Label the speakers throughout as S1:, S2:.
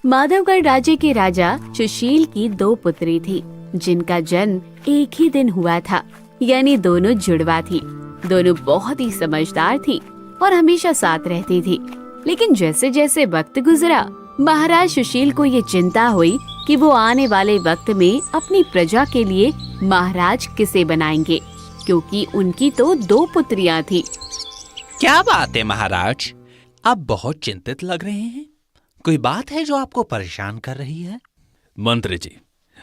S1: माधवगढ़ राज्य के राजा सुशील की 2 पुत्री थी, जिनका जन्म एक ही दिन हुआ था, यानी दोनों जुड़वा थी। दोनों बहुत ही समझदार थी और हमेशा साथ रहती थी। लेकिन जैसे जैसे वक्त गुजरा, महाराज सुशील को ये चिंता हुई कि वो आने वाले वक्त में अपनी प्रजा के लिए महाराज किसे बनाएंगे, क्योंकि उनकी तो 2 पुत्रियां थी।
S2: क्या बात है महाराज, आप बहुत चिंतित लग रहे हैं। कोई बात है जो आपको परेशान कर रही है?
S3: मंत्री जी,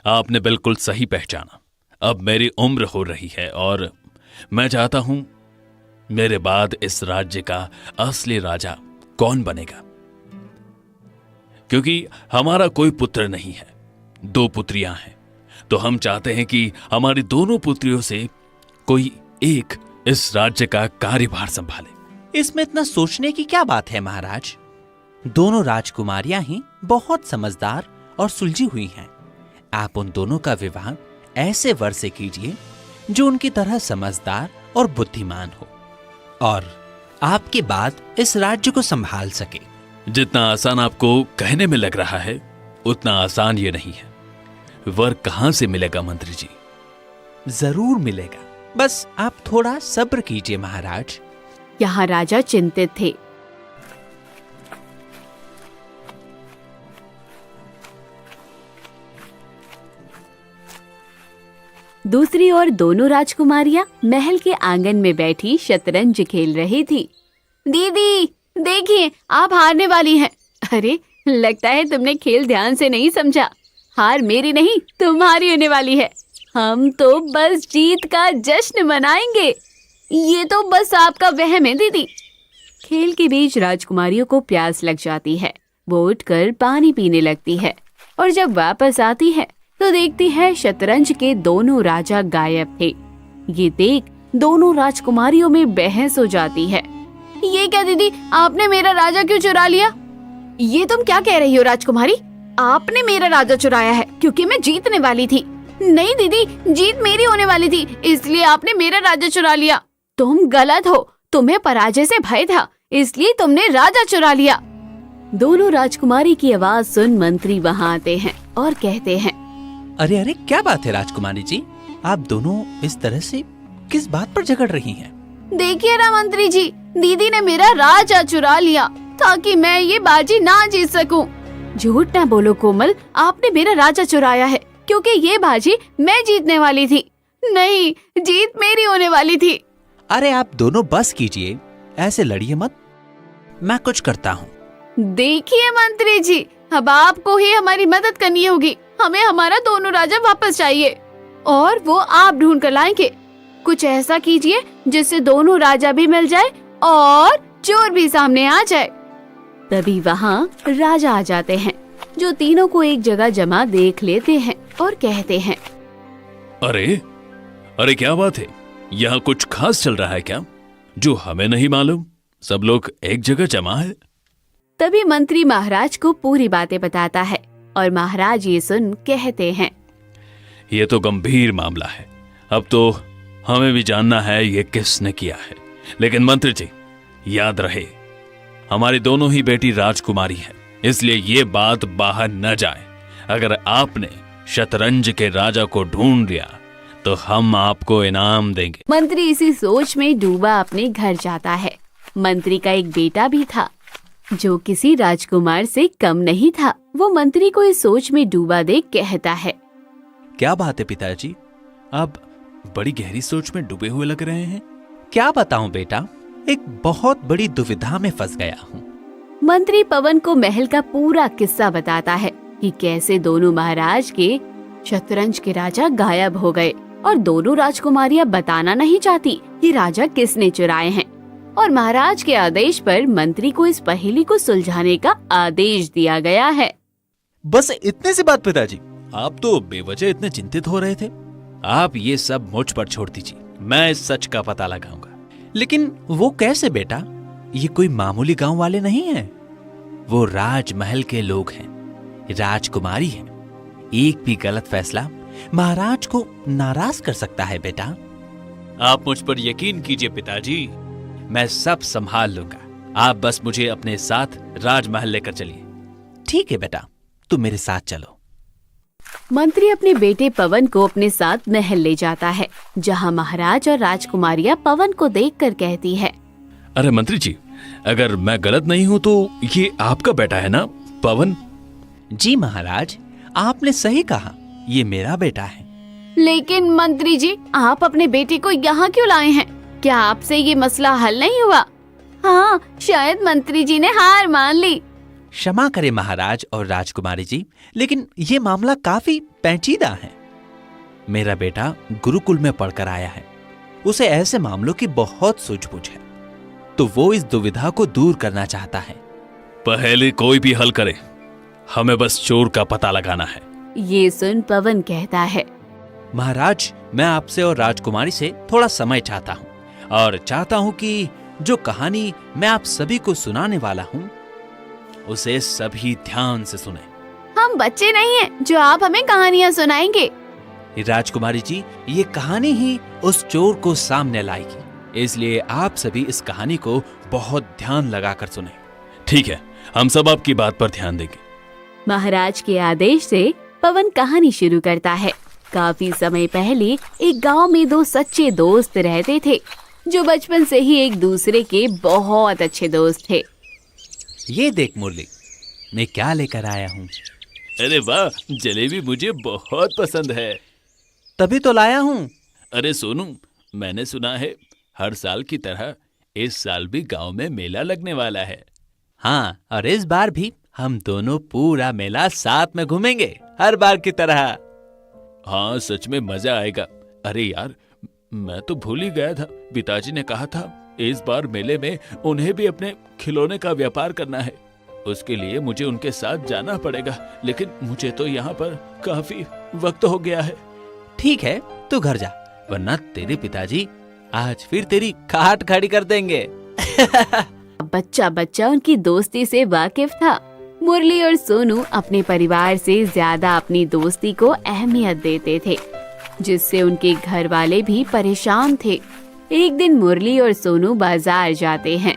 S3: आपने बिल्कुल सही पहचाना। अब मेरी उम्र हो रही है और मैं चाहता हूं मेरे बाद इस राज्य का असली राजा कौन बनेगा, क्योंकि हमारा कोई पुत्र नहीं है, 2 पुत्रियां हैं। तो हम चाहते हैं कि हमारी दोनों पुत्रियों से कोई एक इस राज्य का कार्यभार संभाले।
S2: इसमें इतना सोचने की क्या बात है महाराज? दोनों राजकुमारियां ही बहुत समझदार और सुलझी हुई हैं। आप उन दोनों का विवाह ऐसे वर से कीजिए जो उनकी तरह समझदार और बुद्धिमान हो और आपके बाद इस राज्य को संभाल सके।
S3: जितना आसान आपको कहने में लग रहा है, उतना आसान ये नहीं है। वर कहां से मिलेगा मंत्री जी?
S2: जरूर मिलेगा, बस आप थोड़ा सब्र कीजिए महाराज।
S1: यहाँ राजा चिंतित थे। दूसरी ओर दोनों राजकुमारियां महल के आंगन में बैठी शतरंज खेल रही थी। दीदी देखिए, आप हारने वाली हैं। अरे, लगता है तुमने खेल ध्यान से नहीं समझा। हार मेरी नहीं, तुम्हारी होने वाली है। हम तो बस जीत का जश्न मनाएंगे। ये तो बस आपका वहम है दीदी। खेल के बीच राजकुमारियों को प्यास लग जाती है। वो उठकर पानी पीने लगती है और जब वापस आती है तो देखती है शतरंज के दोनों राजा गायब थे। ये देख दोनों राजकुमारियों में बहस हो जाती है। ये क्या दीदी, आपने मेरा राजा क्यों चुरा लिया? ये तुम क्या कह रही हो राजकुमारी? आपने मेरा राजा चुराया है क्योंकि मैं जीतने वाली थी। नहीं दीदी, जीत मेरी होने वाली थी, इसलिए आपने मेरा राजा चुरा लिया। तुम गलत हो, तुम्हें पराजय से भय था, इसलिए तुमने राजा चुरा लिया। दोनों राजकुमारी की आवाज सुन मंत्री वहाँ आते हैं और कहते हैं,
S2: अरे अरे, क्या बात है राजकुमारी जी, आप दोनों इस तरह से किस बात पर झगड़ रही हैं?
S1: देखिए ना मंत्री जी, दीदी ने मेरा राजा चुरा लिया ताकि मैं ये बाजी ना जीत सकूं। झूठ ना बोलो कोमल, आपने मेरा राजा चुराया है क्योंकि ये बाजी मैं जीतने वाली थी। नहीं, जीत मेरी होने वाली थी।
S2: अरे आप दोनों बस कीजिए, ऐसे लड़िए मत, मैं कुछ करता हूँ।
S1: देखिए मंत्री जी, अब आपको ही हमारी मदद करनी होगी। हमें हमारा दोनों राजा वापस चाहिए और वो आप ढूंढ कर लाएंगे। कुछ ऐसा कीजिए जिससे दोनों राजा भी मिल जाए और चोर भी सामने आ जाए। तभी वहाँ राजा आ जाते हैं, जो तीनों को एक जगह जमा देख लेते हैं और कहते हैं,
S3: अरे अरे, क्या बात है? यहाँ कुछ खास चल रहा है क्या, जो हमें नहीं मालूम? सब लोग एक जगह जमा है।
S1: तभी मंत्री महाराज को पूरी बातें बताता है और महाराज ये सुन कहते हैं,
S3: ये तो गंभीर मामला है। अब तो हमें भी जानना है ये किसने किया है। लेकिन मंत्री जी, याद रहे, हमारी दोनों ही बेटी राजकुमारी है, इसलिए ये बात बाहर न जाए। अगर आपने शतरंज के राजा को ढूंढ लिया तो हम आपको इनाम देंगे।
S1: मंत्री इसी सोच में डूबा अपने घर जाता है। मंत्री का एक बेटा भी था जो किसी राजकुमार से कम नहीं था। वो मंत्री को इस सोच में डूबा देख कहता है,
S2: क्या बात है पिताजी,
S3: आप बड़ी गहरी सोच में डूबे हुए लग रहे हैं।
S2: क्या बताऊं बेटा, एक बहुत बड़ी दुविधा में फंस गया हूँ।
S1: मंत्री पवन को महल का पूरा किस्सा बताता है कि कैसे दोनों महाराज के शतरंज के राजा गायब हो गए और दोनों राजकुमारियां बताना नहीं चाहती कि राजा किसने चुराए हैं। और महाराज के आदेश पर मंत्री को इस पहेली को सुलझाने का आदेश दिया गया है।
S2: बस इतने सी बात पिताजी, आप तो बेवजह इतने चिंतित हो रहे थे। आप ये सब मुझ पर छोड़ दीजिए, मैं इस सच का पता लगाऊंगा। लेकिन वो कैसे बेटा? ये कोई मामूली गांव वाले नहीं हैं। वो राजमहल के लोग हैं, राजकुमारी हैं। एक भी गलत फैसला महाराज को नाराज कर सकता है बेटा। आप मुझ पर यकीन कीजिए पिताजी, मैं सब संभाल लूंगा। आप बस मुझे अपने साथ राजमहल लेकर चलिए। ठीक है बेटा, तुम मेरे साथ चलो।
S1: मंत्री अपने बेटे पवन को अपने साथ महल ले जाता है, जहाँ महाराज और राजकुमारियाँ पवन को देखकर कहती है,
S3: अरे मंत्री जी, अगर मैं गलत नहीं हूं तो ये आपका बेटा है ना, पवन?
S2: जी महाराज, आपने सही कहा, ये मेरा बेटा है।
S1: लेकिन मंत्री जी, आप अपने बेटे को यहाँ क्यों लाए हैं? क्या आपसे ये मसला हल नहीं हुआ? हाँ, शायद मंत्री जी ने हार मान ली।
S2: क्षमा करें महाराज और राजकुमारी जी, लेकिन ये मामला काफी पेचीदा है। मेरा बेटा गुरुकुल में पढ़कर आया है, उसे ऐसे मामलों की बहुत सूझबूझ है, तो वो इस दुविधा को दूर करना चाहता है।
S3: पहले कोई भी हल करे, हमें बस चोर का पता लगाना है।
S1: ये सुन पवन कहता है,
S2: महाराज, मैं आपसे और राजकुमारी से थोड़ा समय चाहता हूँ, और चाहता हूँ कि जो कहानी मैं आप सभी को सुनाने वाला हूँ उसे सभी ध्यान से सुने।
S1: हम बच्चे नहीं हैं जो आप हमें कहानियाँ सुनाएंगे।
S2: राजकुमारी जी, ये कहानी ही उस चोर को सामने लाएगी, इसलिए आप सभी इस कहानी को बहुत ध्यान लगाकर सुने।
S3: ठीक है, हम सब आपकी बात पर ध्यान देंगे।
S1: महाराज के आदेश से पवन कहानी शुरू करता है। काफी समय पहले एक गांव में दो सच्चे दोस्त रहते थे, जो बचपन से ही एक दूसरे के बहुत अच्छे दोस्त थे।
S2: ये देख मुरली, मैं क्या लेकर आया हूँ।
S3: अरे वाह, जलेबी मुझे बहुत पसंद है।
S2: तभी तो लाया हूँ।
S3: अरे सोनू, मैंने सुना है हर साल की तरह इस साल भी गांव में मेला लगने वाला है।
S2: हाँ, और इस बार भी हम दोनों पूरा मेला साथ में घूमेंगे, हर बार की तरह।
S3: हाँ, सच में मजा आएगा। अरे यार, मैं तो भूल ही गया था, पिताजी ने कहा था इस बार मेले में उन्हें भी अपने खिलौने का व्यापार करना है। उसके लिए मुझे उनके साथ जाना पड़ेगा, लेकिन मुझे तो यहाँ पर काफी वक्त हो गया है।
S2: ठीक है, तू घर जा, वरना तेरे पिताजी आज फिर तेरी खाट खड़ी कर देंगे।
S1: बच्चा बच्चा उनकी दोस्ती से वाकिफ था। मुरली और सोनू अपने परिवार से ज्यादा अपनी दोस्ती को अहमियत देते थे, जिससे उनके घर वाले भी परेशान थे। एक दिन मुरली और सोनू बाजार जाते हैं।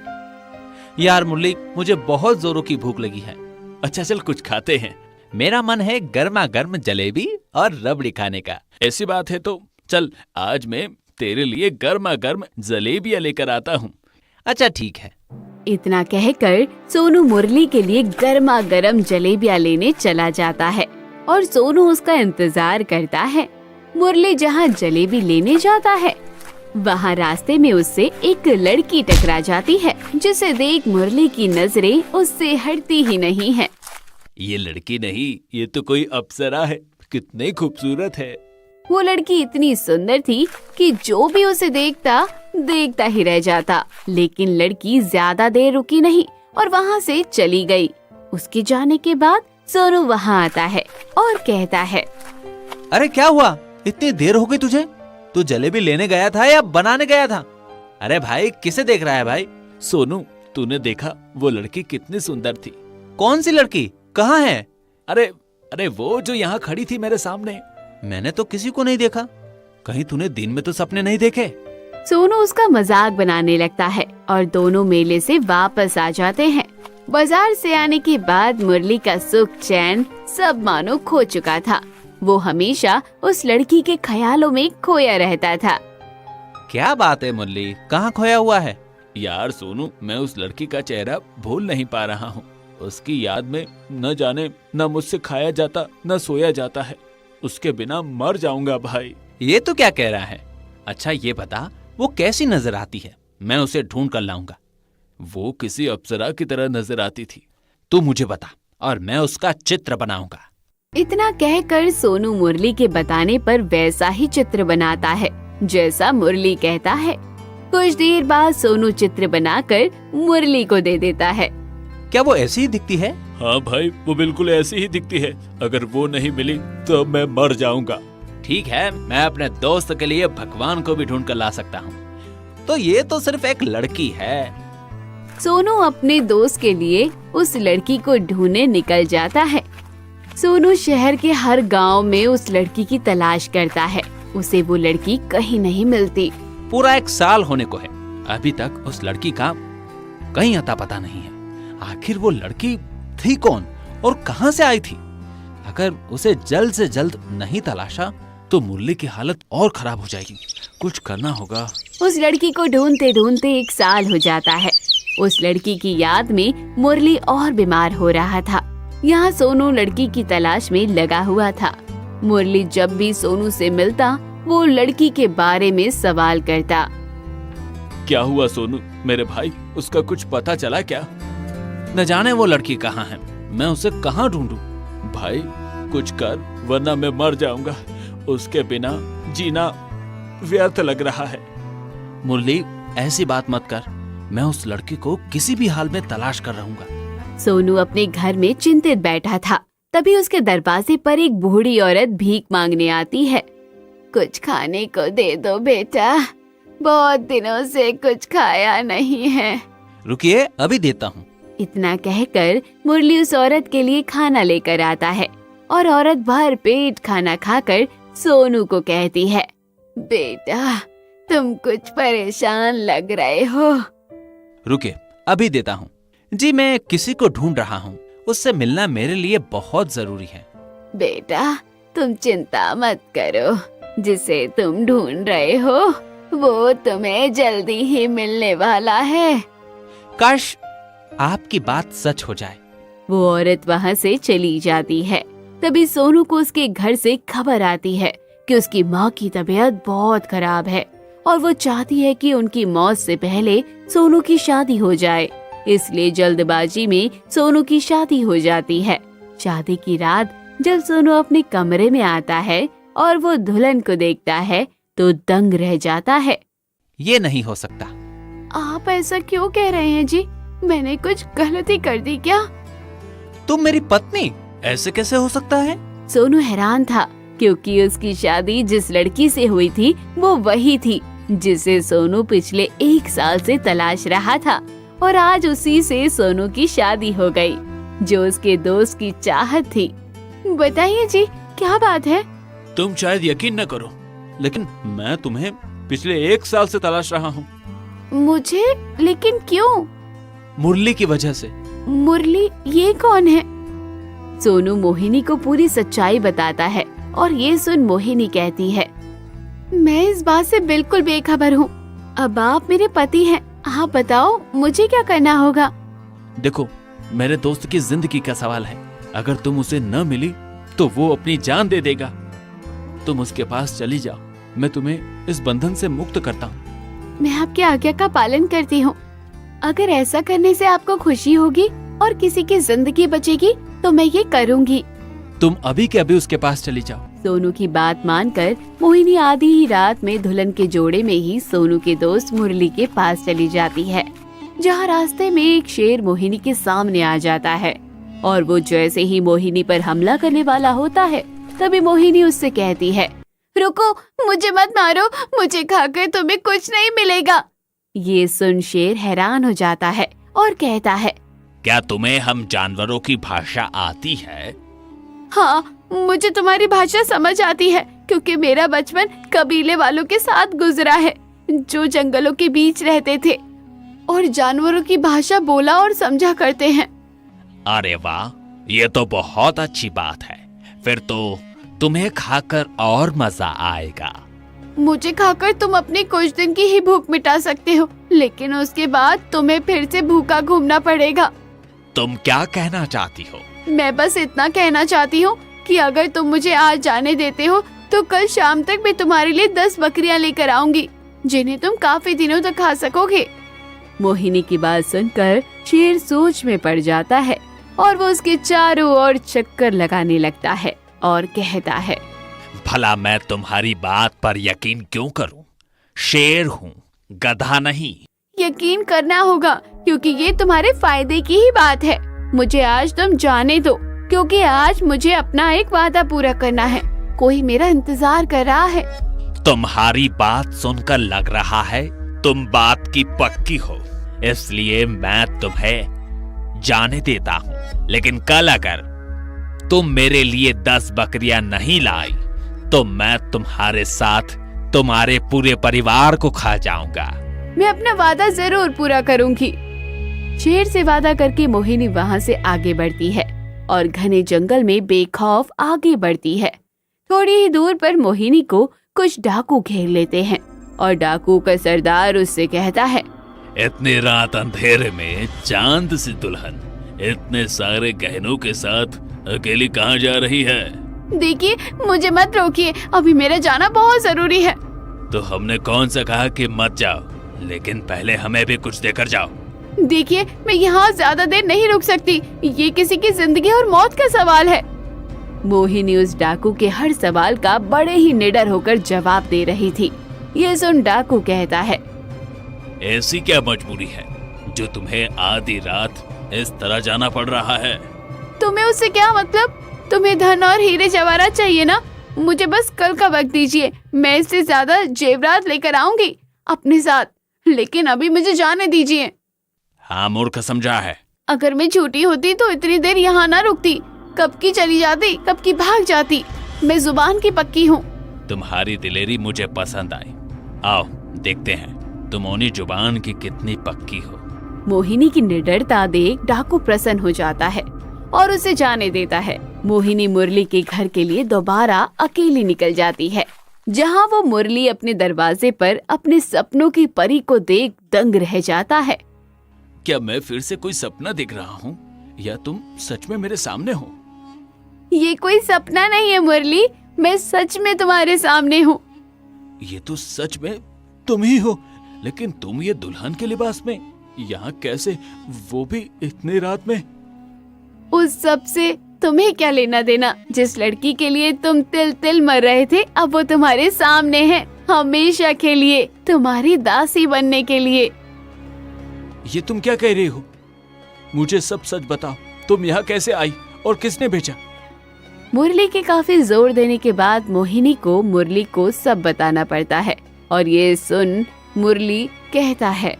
S2: यार मुरली, मुझे बहुत जोरों की भूख लगी है।
S3: अच्छा चल, कुछ खाते हैं।
S2: मेरा मन है गर्मा गर्म जलेबी और रबड़ी खाने का।
S3: ऐसी बात है तो चल, आज मैं तेरे लिए गर्मा गर्म जलेबियां लेकर आता हूँ।
S2: अच्छा ठीक है।
S1: इतना कहकर सोनू मुरली के लिए गर्मा गर्म जलेबियां लेने चला जाता है और सोनू उसका इंतजार करता है। मुरली जहाँ जलेबी लेने जाता है, वहाँ रास्ते में उससे एक लड़की टकरा जाती है, जिसे देख मुरली की नजरें उससे हटती ही नहीं है।
S3: ये लड़की नहीं, ये तो कोई अप्सरा है। कितनी खूबसूरत है।
S1: वो लड़की इतनी सुंदर थी कि जो भी उसे देखता ही रह जाता। लेकिन लड़की ज्यादा देर रुकी नहीं और वहाँ से चली गई। उसके जाने के बाद सोनू वहाँ आता है और कहता है,
S2: अरे क्या हुआ, इतनी देर हो गई तुझे? तू जलेबी लेने गया था या बनाने गया था? अरे भाई, किसे देख रहा है भाई?
S3: सोनू, तूने देखा वो लड़की कितनी सुंदर थी?
S2: कौन सी लड़की? कहाँ है?
S3: अरे वो जो यहाँ खड़ी थी मेरे सामने।
S2: मैंने तो किसी को नहीं देखा। कहीं तूने दिन में तो सपने नहीं देखे?
S1: सोनू उसका मजाक बनाने लगता है और दोनों मेले से वापस आ जाते हैं। बाजार से आने के बाद मुरली का सुख चैन सब मानो खो चुका था। वो हमेशा उस लड़की के ख्यालों में खोया रहता था।
S2: क्या बात है मुरली, कहाँ खोया हुआ है?
S3: यार सोनू, मैं उस लड़की का चेहरा भूल नहीं पा रहा हूँ। उसकी याद में न जाने न मुझसे खाया जाता न सोया जाता है। उसके बिना मर जाऊंगा भाई।
S2: ये तो क्या कह रहा है? अच्छा ये बता, वो कैसी नजर आती है? मैं उसे ढूंढ कर लाऊंगा।
S3: वो किसी अप्सरा की तरह नजर आती थी।
S2: तू मुझे बता और मैं उसका चित्र बनाऊंगा।
S1: इतना कहकर सोनू मुरली के बताने पर वैसा ही चित्र बनाता है जैसा मुरली कहता है। कुछ देर बाद सोनू चित्र बनाकर मुरली को दे देता है।
S2: क्या वो ऐसी ही दिखती है?
S3: हाँ भाई, वो बिल्कुल ऐसी ही दिखती है। अगर वो नहीं मिली तो मैं मर जाऊंगा।
S2: ठीक है, मैं अपने दोस्त के लिए भगवान को भी ढूंढ कर ला सकता हूँ। तो ये तो सिर्फ एक लड़की है।
S1: सोनू अपने दोस्त के लिए उस लड़की को ढूंढने निकल जाता है। सोनू शहर के हर गांव में उस लड़की की तलाश करता है। उसे वो लड़की कहीं नहीं मिलती।
S2: पूरा 1 साल होने को है, अभी तक उस लड़की का कहीं अता पता नहीं है। आखिर वो लड़की थी कौन और कहां से आई थी? अगर उसे जल्द से जल्द नहीं तलाशा तो मुरली की हालत और खराब हो जाएगी। कुछ करना होगा।
S1: उस लड़की को ढूंढते ढूंढते 1 साल हो जाता है। उस लड़की की याद में मुरली और बीमार हो रहा था। यहाँ सोनू लड़की की तलाश में लगा हुआ था। मुरली जब भी सोनू से मिलता वो लड़की के बारे में सवाल करता।
S3: क्या हुआ सोनू मेरे भाई, उसका कुछ पता चला क्या?
S2: न जाने वो लड़की कहाँ है, मैं उसे कहाँ ढूंढूं?
S3: भाई कुछ कर, वरना मैं मर जाऊंगा। उसके बिना जीना व्यर्थ लग रहा है।
S2: मुरली ऐसी बात मत कर, मैं उस लड़की को किसी भी हाल में तलाश कर रहूंगा।
S1: सोनू अपने घर में चिंतित बैठा था। तभी उसके दरवाजे पर एक बूढ़ी औरत भीख मांगने आती है। कुछ खाने को दे दो बेटा, बहुत दिनों से कुछ खाया नहीं है।
S2: रुकिए, अभी देता हूँ।
S1: इतना कहकर मुरली उस औरत के लिए खाना लेकर आता है और औरत भर पेट खाना खाकर सोनू को कहती है, बेटा तुम कुछ परेशान लग रहे हो।
S2: रुकिए, अभी देता हूँ। जी मैं किसी को ढूंढ रहा हूँ, उससे मिलना मेरे लिए बहुत जरूरी है।
S1: बेटा तुम चिंता मत करो, जिसे तुम ढूंढ रहे हो वो तुम्हें जल्दी ही मिलने वाला है।
S2: काश आपकी बात सच हो जाए।
S1: वो औरत वहाँ से चली जाती है। तभी सोनू को उसके घर से खबर आती है कि उसकी माँ की तबीयत बहुत खराब है और वो चाहती है कि उनकी मौत से पहले सोनू की शादी हो जाए। इसलिए जल्दबाजी में सोनू की शादी हो जाती है। शादी की रात जब सोनू अपने कमरे में आता है और वो दुल्हन को देखता है तो दंग रह जाता है।
S2: ये नहीं हो सकता।
S1: आप ऐसा क्यों कह रहे हैं जी? मैंने कुछ गलती कर दी क्या?
S2: तुम मेरी पत्नी, ऐसे कैसे हो सकता है?
S1: सोनू हैरान था क्योंकि उसकी शादी जिस लड़की से हुई थी वो वही थी जिसे सोनू पिछले 1 साल से तलाश रहा था और आज उसी से सोनू की शादी हो गई जो उसके दोस्त की चाहत थी। बताइए जी, क्या बात है?
S3: तुम शायद यकीन न करो, लेकिन मैं तुम्हें पिछले 1 साल से तलाश रहा हूँ।
S1: मुझे? लेकिन क्यों?
S2: मुरली की वजह से।
S1: मुरली? ये कौन है? सोनू मोहिनी को पूरी सच्चाई बताता है और ये सुन मोहिनी कहती है, मैं इस बात से बिल्कुल बेखबर हूँ। अब आप मेरे पति हैं, आप बताओ मुझे क्या करना होगा?
S3: देखो, मेरे दोस्त की जिंदगी का सवाल है। अगर तुम उसे न मिली तो वो अपनी जान दे देगा। तुम उसके पास चली जाओ, मैं तुम्हें इस बंधन से मुक्त करता हूँ।
S1: मैं आपकी आज्ञा का पालन करती हूँ। अगर ऐसा करने से आपको खुशी होगी और किसी की जिंदगी बचेगी तो मैं ये करूँगी।
S2: तुम अभी के अभी उसके पास चली जाओ।
S1: सोनू की बात मानकर मोहिनी आधी ही रात में दुल्हन के जोड़े में ही सोनू के दोस्त मुरली के पास चली जाती है, जहाँ रास्ते में एक शेर मोहिनी के सामने आ जाता है और वो जैसे ही मोहिनी पर हमला करने वाला होता है तभी मोहिनी उससे कहती है, रुको, मुझे मत मारो, मुझे खाकर तुम्हें कुछ नहीं मिलेगा। ये सुन शेर हैरान हो जाता है और कहता है,
S3: क्या तुम्हें हम जानवरों की भाषा आती है?
S1: हाँ, मुझे तुम्हारी भाषा समझ आती है क्योंकि मेरा बचपन कबीले वालों के साथ गुजरा है जो जंगलों के बीच रहते थे और जानवरों की भाषा बोला और समझा करते हैं।
S3: अरे वाह, ये तो बहुत अच्छी बात है। फिर तो तुम्हें खाकर और मजा आएगा।
S1: मुझे खाकर तुम अपनी कुछ दिन की ही भूख मिटा सकते हो, लेकिन उसके बाद तुम्हें फिर से भूखा घूमना पड़ेगा।
S3: तुम क्या कहना चाहती हो?
S1: मैं बस इतना कहना चाहती हूँ कि अगर तुम मुझे आज जाने देते हो तो कल शाम तक मैं तुम्हारे लिए 10 बकरियां लेकर आऊंगी जिन्हें तुम काफी दिनों तक खा सकोगे। मोहिनी की बात सुनकर शेर सोच में पड़ जाता है और वो उसके चारों ओर चक्कर लगाने लगता है और कहता है,
S3: भला मैं तुम्हारी बात पर यकीन क्यों करूं? शेर हूं, गधा नहीं।
S1: यकीन करना होगा क्योंकि ये तुम्हारे फायदे की ही बात है। मुझे आज तुम जाने दो क्योंकि आज मुझे अपना एक वादा पूरा करना है। कोई मेरा इंतजार कर रहा है।
S3: तुम्हारी बात सुनकर लग रहा है तुम बात की पक्की हो, इसलिए मैं तुम्हें जाने देता हूँ। लेकिन कल अगर तुम मेरे लिए 10 बकरियां नहीं लाई तो मैं तुम्हारे साथ तुम्हारे पूरे परिवार को खा जाऊंगा।
S1: मैं अपना वादा जरूर पूरा करूंगी। शेर से वादा करके मोहिनी वहाँ से आगे बढ़ती है और घने जंगल में बेखौफ आगे बढ़ती है। थोड़ी ही दूर पर मोहिनी को कुछ डाकू घेर लेते हैं और डाकू का सरदार उससे कहता है,
S3: इतनी रात अंधेरे में चांद सी दुल्हन इतने सारे गहनों के साथ अकेली कहाँ जा रही है?
S1: देखिए, मुझे मत रोकिए, अभी मेरा जाना बहुत जरूरी है।
S3: तो हमने कौन सा कहा कि मत जाओ, लेकिन पहले हमें भी कुछ देकर जाओ।
S1: देखिए, मैं यहाँ ज्यादा देर नहीं रुक सकती, ये किसी की जिंदगी और मौत का सवाल है। मोहिनी उस डाकू के हर सवाल का बड़े ही निडर होकर जवाब दे रही थी। ये सुन डाकू कहता है,
S3: ऐसी क्या मजबूरी है जो तुम्हें आधी रात इस तरह जाना पड़ रहा है?
S1: तुम्हें उससे क्या मतलब? तुम्हें धन और हीरे जवाहरात चाहिए ना? मुझे बस कल का वक्त दीजिए, मैं इससे ज्यादा जेवरात लेकर आऊंगी अपने साथ, लेकिन अभी मुझे जाने दीजिए।
S3: हाँ, मूर्ख समझा है।
S1: अगर मैं झूठी होती तो इतनी देर यहाँ ना रुकती, कब की चली जाती, कब की भाग जाती। मैं जुबान की पक्की हूँ।
S3: तुम्हारी दिलेरी मुझे पसंद आई। आओ देखते हैं तुम ओनी जुबान की कितनी पक्की हो।
S1: मोहिनी की निडरता देख डाकू प्रसन्न हो जाता है और उसे जाने देता है। मोहिनी मुरली के घर के लिए दोबारा अकेली निकल जाती है, जहाँ वो मुरली अपने दरवाजे पर अपने सपनों की परी को देख दंग रह जाता है।
S3: क्या मैं फिर से कोई सपना देख रहा हूँ या तुम सच में मेरे सामने हो?
S1: ये कोई सपना नहीं है मुरली, मैं सच में तुम्हारे सामने हूँ।
S3: ये तो सच में तुम ही हो, लेकिन तुम ये दुल्हन के लिबास में यहाँ कैसे, वो भी इतनी रात में?
S1: उस सब से तुम्हें क्या लेना देना? जिस लड़की के लिए तुम तिल तिल मर रहे थे, अब वो तुम्हारे सामने है, हमेशा के लिए, तुम्हारी दासी बनने के लिए।
S3: ये तुम क्या कह रही हो? मुझे सब सच बताओ, तुम यहाँ कैसे आई और किसने भेजा?
S1: मुरली के काफी जोर देने के बाद मोहिनी को मुरली को सब बताना पड़ता है और ये सुन मुरली कहता है,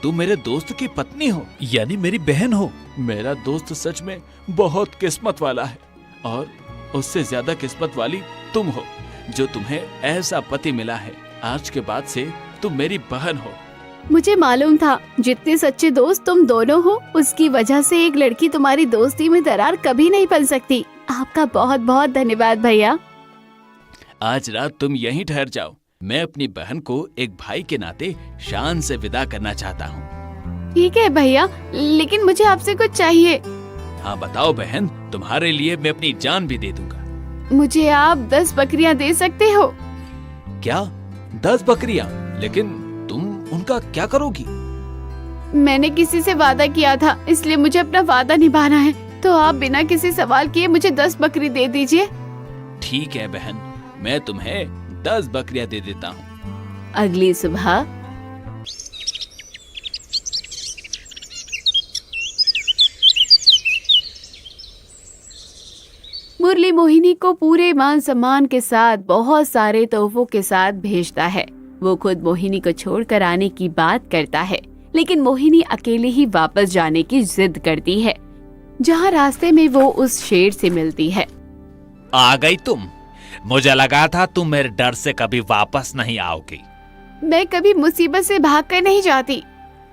S3: तुम मेरे दोस्त की पत्नी हो, यानी मेरी बहन हो। मेरा दोस्त सच में बहुत किस्मत वाला है और उससे ज्यादा किस्मत वाली तुम हो, जो तुम्हें ऐसा पति मिला है। आज के बाद से तुम मेरी बहन हो।
S1: मुझे मालूम था, जितने सच्चे दोस्त तुम दोनों हो, उसकी वजह से एक लड़की तुम्हारी दोस्ती में दरार कभी नहीं पड़ सकती। आपका बहुत बहुत धन्यवाद भैया।
S3: आज रात तुम यहीं ठहर जाओ। मैं अपनी बहन को एक भाई के नाते शान से विदा करना चाहता हूँ।
S1: ठीक है भैया, लेकिन मुझे आपसे कुछ चाहिए।
S3: हाँ बताओ बहन, तुम्हारे लिए मैं अपनी जान भी दे दूंगा।
S1: मुझे आप 10 बकरियां दे सकते हो?
S3: क्या 10 बकरियां? लेकिन तुम उनका क्या करोगी?
S1: मैंने किसी से वादा किया था, इसलिए मुझे अपना वादा निभाना है, तो आप बिना किसी सवाल किए मुझे 10 बकरी दे दीजिए।
S3: ठीक है बहन, मैं तुम्हें 10 बकरियां दे देता हूँ।
S1: अगली सुबह मुरली मोहिनी को पूरे मान सम्मान के साथ बहुत सारे तोहफों के साथ भेजता है। वो खुद मोहिनी को छोड़कर आने की बात करता है, लेकिन मोहिनी अकेले ही वापस जाने की जिद करती है, जहाँ रास्ते में वो उस शेर से मिलती है।
S2: आ गई तुम? मुझे लगा था तुम मेरे डर से कभी वापस नहीं आओगी।
S1: मैं कभी मुसीबत से भागकर नहीं जाती।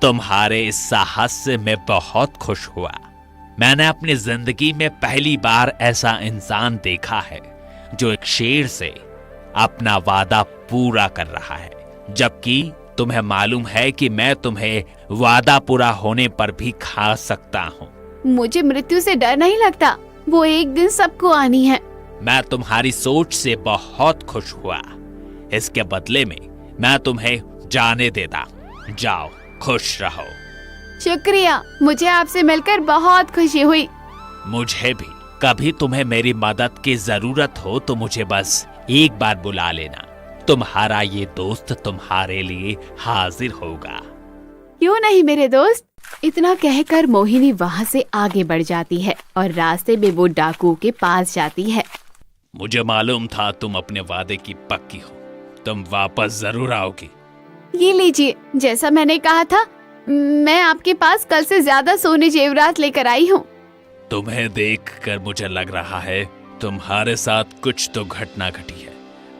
S2: तुम्हारे इस साहस से मैं बहुत खुश हुआ। मैंने अपनी जिंदगी में पहली बार ऐसा इंसान देखा है जो एक शेर से अपना वादा पूरा कर रहा है, जबकि तुम्हें मालूम है कि मैं तुम्हें वादा पूरा होने पर भी खा सकता हूँ।
S1: मुझे मृत्यु से डर नहीं लगता, वो एक दिन सबको आनी है।
S2: मैं तुम्हारी सोच से बहुत खुश हुआ। इसके बदले में मैं तुम्हें जाने देता। जाओ, खुश रहो।
S1: शुक्रिया, मुझे आपसे मिलकर बहुत खुशी हुई।
S2: मुझे भी। कभी तुम्हें मेरी मदद की जरूरत हो तो मुझे बस एक बार बुला लेना। तुम्हारा ये दोस्त तुम्हारे लिए हाजिर होगा।
S1: क्यों नहीं मेरे दोस्त। इतना कहकर मोहिनी वहाँ से आगे बढ़ जाती है और रास्ते में वो डाकू के पास जाती है।
S3: मुझे मालूम था तुम अपने वादे की पक्की हो, तुम वापस जरूर आओगी।
S1: ये लीजिए, जैसा मैंने कहा था, मैं आपके पास कल से ज्यादा सोने जेवरात लेकर आई हूँ।
S3: तुम्हें देखकर मुझे लग रहा है तुम्हारे साथ कुछ तो घटना घटी है।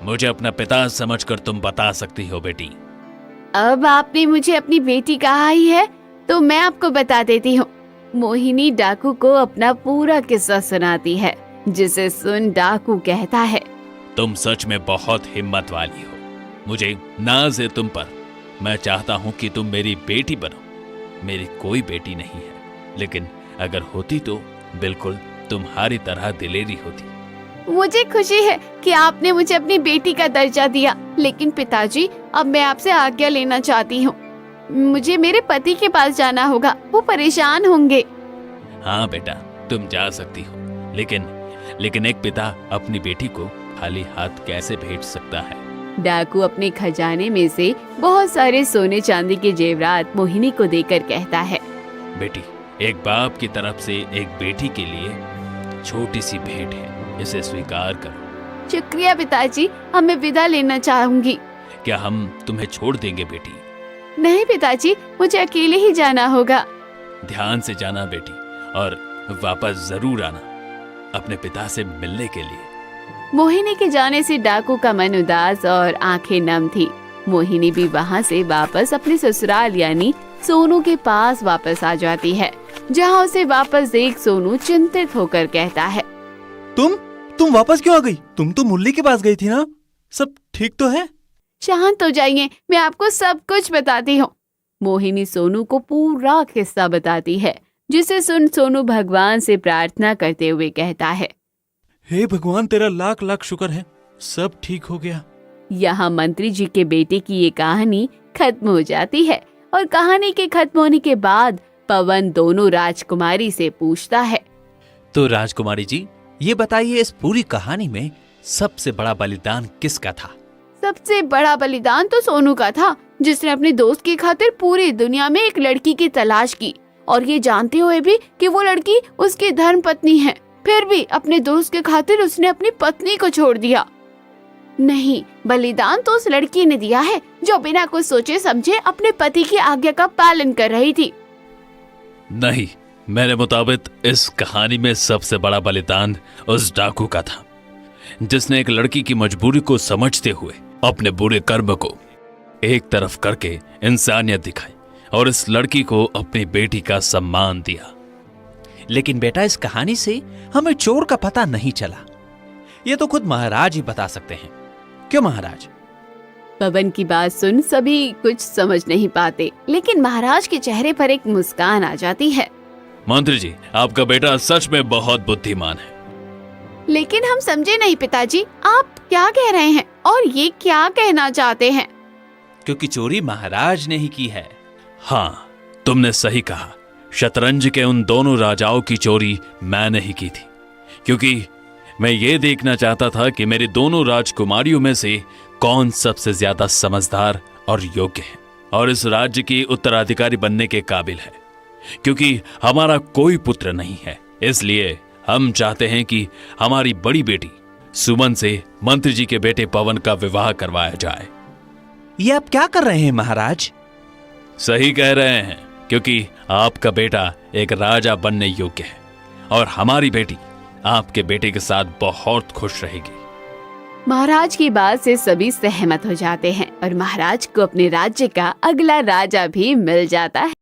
S3: मुझे अपना पिता समझकर तुम बता सकती हो बेटी।
S1: अब आपने मुझे अपनी बेटी कहा ही है तो मैं आपको बता देती हूँ। मोहिनी डाकू को अपना पूरा किस्सा सुनाती है, जिसे सुन डाकू कहता है,
S3: तुम सच में बहुत हिम्मत वाली हो। मुझे नाज है तुम पर। मैं चाहता हूँ कि तुम मेरी बेटी बनो। मेरी कोई बेटी नहीं है, लेकिन अगर होती तो बिल्कुल तुम्हारी तरह दिलेरी होती।
S1: मुझे खुशी है कि आपने मुझे अपनी बेटी का दर्जा दिया, लेकिन पिताजी अब मैं आपसे आज्ञा लेना चाहती हूँ। मुझे मेरे पति के पास जाना होगा, वो परेशान होंगे।
S3: हाँ बेटा, तुम जा सकती हो, लेकिन एक पिता अपनी बेटी को खाली हाथ कैसे भेज सकता है?
S1: डाकू अपने खजाने में से बहुत सारे सोने चांदी के जेवरात मोहिनी को देकर कहता है,
S3: बेटी, एक बाप की तरफ से एक बेटी के लिए छोटी सी भेंट है, इसे स्वीकार करो।
S1: शुक्रिया पिताजी, अब मैं विदा लेना चाहूंगी।
S3: क्या हम तुम्हें छोड़ देंगे बेटी?
S1: नहीं पिताजी, मुझे अकेले ही जाना होगा।
S3: ध्यान से जाना बेटी, और वापस जरूर आना अपने पिता से मिलने के लिए।
S1: मोहिनी के जाने से डाकू का मन उदास और आंखें नम थी। मोहिनी भी वहाँ से वापस अपने ससुराल यानी सोनू के पास वापस आ जाती है, जहाँ उसे वापस देख सोनू चिंतित होकर कहता है,
S2: तुम वापस क्यों आ गई? तुम तो मुरली के पास गई थी ना? सब ठीक तो है?
S1: शांत हो जाइए, मैं आपको सब कुछ बताती हूँ। मोहिनी सोनू को पूरा किस्सा बताती है, जिसे सुन सोनू भगवान से प्रार्थना करते हुए कहता है,
S2: हे भगवान, तेरा लाख लाख शुक्र है, सब ठीक हो गया।
S1: यहाँ मंत्री जी के बेटे की ये कहानी खत्म हो जाती है, और कहानी के खत्म होने के बाद पवन दोनों राजकुमारी से पूछता है,
S2: तो राजकुमारी जी, ये बताइए, इस पूरी कहानी में सबसे बड़ा बलिदान किसका था?
S1: सबसे बड़ा बलिदान तो सोनू का था, जिसने अपने दोस्त की खातिर पूरी दुनिया में एक लड़की की तलाश की, और ये जानते हुए भी कि वो लड़की उसकी धर्म पत्नी है, फिर भी अपने दोस्त के खातिर उसने अपनी पत्नी को छोड़ दिया। नहीं, बलिदान तो उस लड़की ने दिया है जो बिना कुछ सोचे समझे अपने पति की आज्ञा का पालन कर रही थी।
S3: नहीं, मेरे मुताबिक इस कहानी में सबसे बड़ा बलिदान उस डाकू का था, जिसने एक लड़की की मजबूरी को समझते हुए अपने बुरे कर्म को एक तरफ करके इंसानियत दिखाई और इस लड़की को अपनी बेटी का सम्मान दिया।
S2: लेकिन बेटा, इस कहानी से हमें चोर का पता नहीं चला। ये तो खुद महाराज ही बता सकते हैं। क्यों महाराज?
S1: पवन की बात सुन सभी कुछ समझ नहीं पाते, लेकिन महाराज के चेहरे पर एक मुस्कान आ जाती है।
S3: मंत्री जी, आपका बेटा सच में बहुत बुद्धिमान है।
S1: लेकिन हम समझे नहीं पिताजी, आप क्या कह रहे हैं और ये क्या कहना चाहते हैं?
S2: क्योंकि चोरी महाराज ने ही की है।
S3: हाँ, तुमने सही कहा। शतरंज के उन दोनों राजाओं की चोरी मैंने ही की थी, क्योंकि मैं ये देखना चाहता था कि मेरी दोनों राजकुमारियों में से कौन सबसे ज्यादा समझदार और योग्य है और इस राज्य की उत्तराधिकारी बनने के काबिल है। क्योंकि हमारा कोई पुत्र नहीं है, इसलिए हम चाहते हैं कि हमारी बड़ी बेटी सुमन से मंत्री जी के बेटे पवन का विवाह करवाया जाए।
S2: ये आप क्या कर रहे हैं महाराज?
S3: सही कह रहे हैं, क्योंकि आपका बेटा एक राजा बनने योग्य है और हमारी बेटी आपके बेटे के साथ बहुत खुश रहेगी।
S1: महाराज की बात से सभी सहमत हो जाते हैं और महाराज को अपने राज्य का अगला राजा भी मिल जाता है।